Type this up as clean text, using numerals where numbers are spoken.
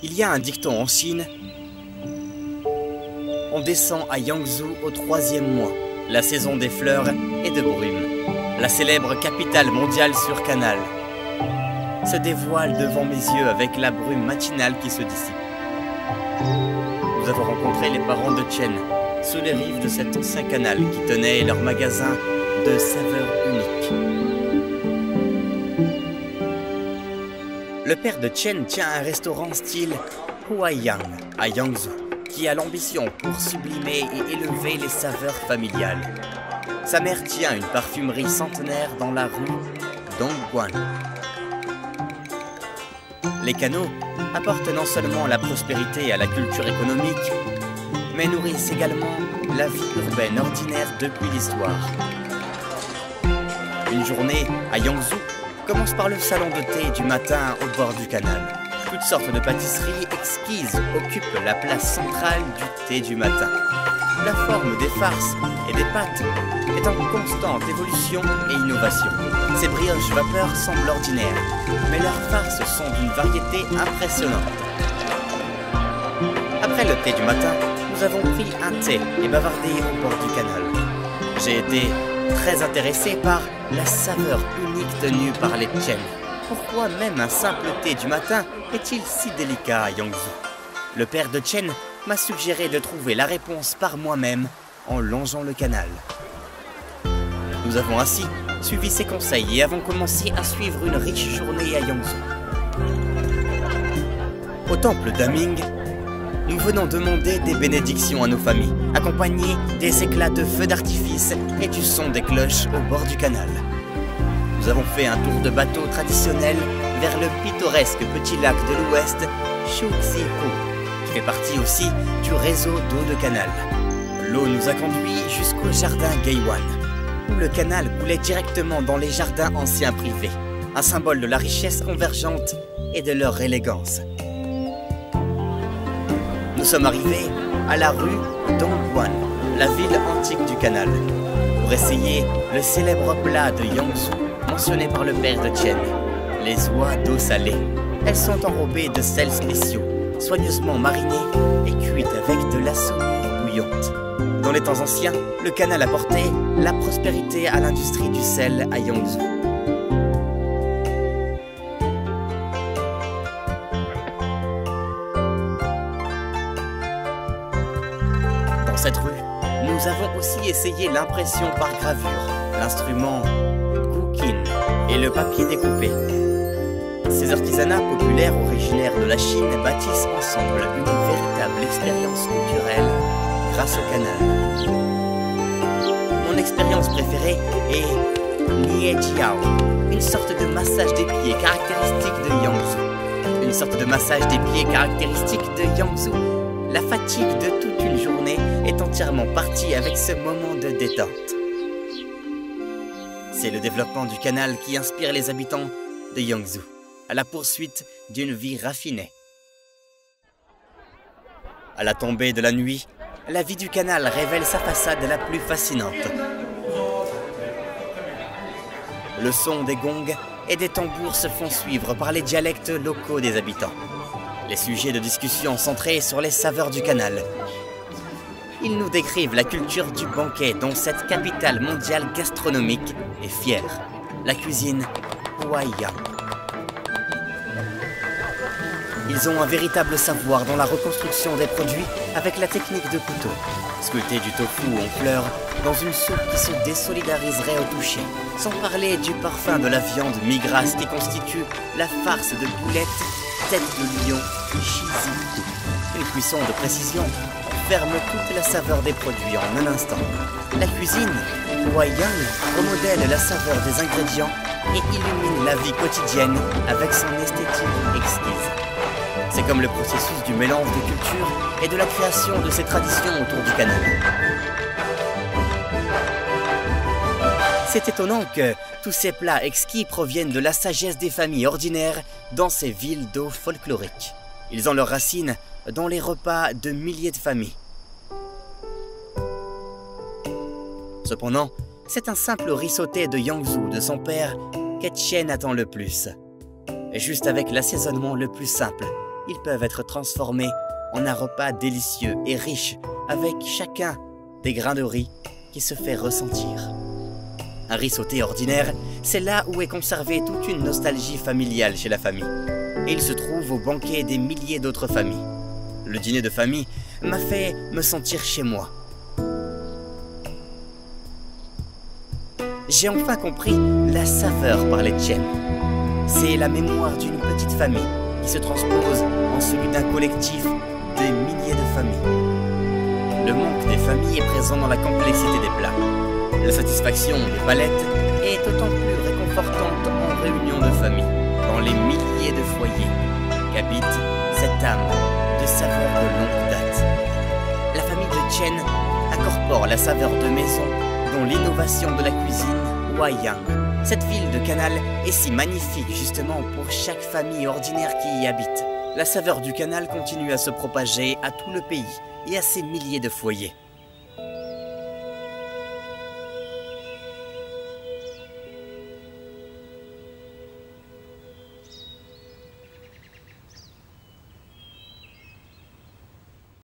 Il y a un dicton en Chine. On descend à Yangzhou au 3e mois, la saison des fleurs et de brume. La célèbre capitale mondiale sur canal se dévoile devant mes yeux avec la brume matinale qui se dissipe. Nous avons rencontré les parents de Chen sous les rives de cet ancien canal qui tenait leur magasin de saveurs uniques. Le père de Chen tient un restaurant style Huaiyang à Yangzhou, qui a l'ambition pour sublimer et élever les saveurs familiales. Sa mère tient une parfumerie centenaire dans la rue Dongguan. Les canaux apportent non seulement la prospérité à la culture économique, mais nourrissent également la vie urbaine ordinaire depuis l'histoire. Une journée à Yangzhou commence par le salon de thé du matin au bord du canal. Toutes sortes de pâtisseries exquises occupent la place centrale du thé du matin. La forme des farces et des pâtes est en constante évolution et innovation. Ces brioches vapeur semblent ordinaires, mais leurs farces sont d'une variété impressionnante. Après le thé du matin, nous avons pris un thé et bavardé au bord du canal. J'ai été très intéressé par la saveur unique tenue par les Chen. Pourquoi même un simple thé du matin est-il si délicat à Yangzhou? Le père de Chen m'a suggéré de trouver la réponse par moi-même en longeant le canal. Nous avons ainsi suivi ses conseils et avons commencé à suivre une riche journée à Yangzhou. Au temple d'Aming, nous venons demander des bénédictions à nos familles, accompagnés des éclats de feux d'artifice et du son des cloches au bord du canal. Nous avons fait un tour de bateau traditionnel vers le pittoresque petit lac de l'ouest, Shuxihu, qui fait partie aussi du réseau d'eau de canal. L'eau nous a conduits jusqu'au jardin Geiwan, où le canal coulait directement dans les jardins anciens privés, un symbole de la richesse convergente et de leur élégance. Nous sommes arrivés à la rue Dongguan, la ville antique du canal, pour essayer le célèbre plat de Yangzhou, mentionné par le père de Chen, les oies d'eau salée. Elles sont enrobées de sels spéciaux, soigneusement marinées et cuites avec de la saumure bouillante. Dans les temps anciens, le canal apportait la prospérité à l'industrie du sel à Yangzhou. Dans cette rue, nous avons aussi essayé l'impression par gravure, l'instrument Guqin et le papier découpé. Ces artisanats populaires originaires de la Chine bâtissent ensemble une véritable expérience culturelle grâce au canal. Mon expérience préférée est Niejiao, une sorte de massage des pieds caractéristique de Yangzhou. Une sorte de massage des pieds caractéristique de Yangzhou. La fatigue de toute une journée est entièrement partie avec ce moment de détente. C'est le développement du canal qui inspire les habitants de Yangzhou à la poursuite d'une vie raffinée. À la tombée de la nuit, la vie du canal révèle sa façade la plus fascinante. Le son des gongs et des tambours se font suivre par les dialectes locaux des habitants. Les sujets de discussion centrés sur les saveurs du canal. Ils nous décrivent la culture du banquet dont cette capitale mondiale gastronomique est fière. La cuisine Huaiyang. Ils ont un véritable savoir dans la reconstruction des produits avec la technique de couteau. Sculpter du tofu en fleurs dans une soupe qui se désolidariserait au toucher. Sans parler du parfum de la viande mi-grasse qui constitue la farce de boulettes, tête de lion, shizuku. Une cuisson de précision ferme toute la saveur des produits en un instant. La cuisine Huaiyang remodèle la saveur des ingrédients et illumine la vie quotidienne avec son esthétique exquise. C'est comme le processus du mélange de cultures et de la création de ces traditions autour du canal. C'est étonnant que tous ces plats exquis proviennent de la sagesse des familles ordinaires dans ces villes d'eau folkloriques. Ils ont leurs racines dans les repas de milliers de familles. Cependant, c'est un simple riz sauté de Yangzhou de son père qu'Etienne attend le plus. Et juste avec l'assaisonnement le plus simple, ils peuvent être transformés en un repas délicieux et riche, avec chacun des grains de riz qui se fait ressentir. Un riz sauté ordinaire, c'est là où est conservée toute une nostalgie familiale chez la famille. Et il se trouve au banquet des milliers d'autres familles. Le dîner de famille m'a fait me sentir chez moi. J'ai enfin compris la saveur par les Chen. C'est la mémoire d'une petite famille qui se transpose en celui d'un collectif des milliers de familles. Le manque des familles est présent dans la complexité des plats. La satisfaction des palettes est d'autant plus réconfortante en réunion de famille, dans les milliers de foyers qu'habite cette âme de saveur de longue date. La famille de Chen incorpore la saveur de maison dont l'innovation de la cuisine Huaiyang. Cette ville de canal est si magnifique justement pour chaque famille ordinaire qui y habite. La saveur du canal continue à se propager à tout le pays et à ses milliers de foyers.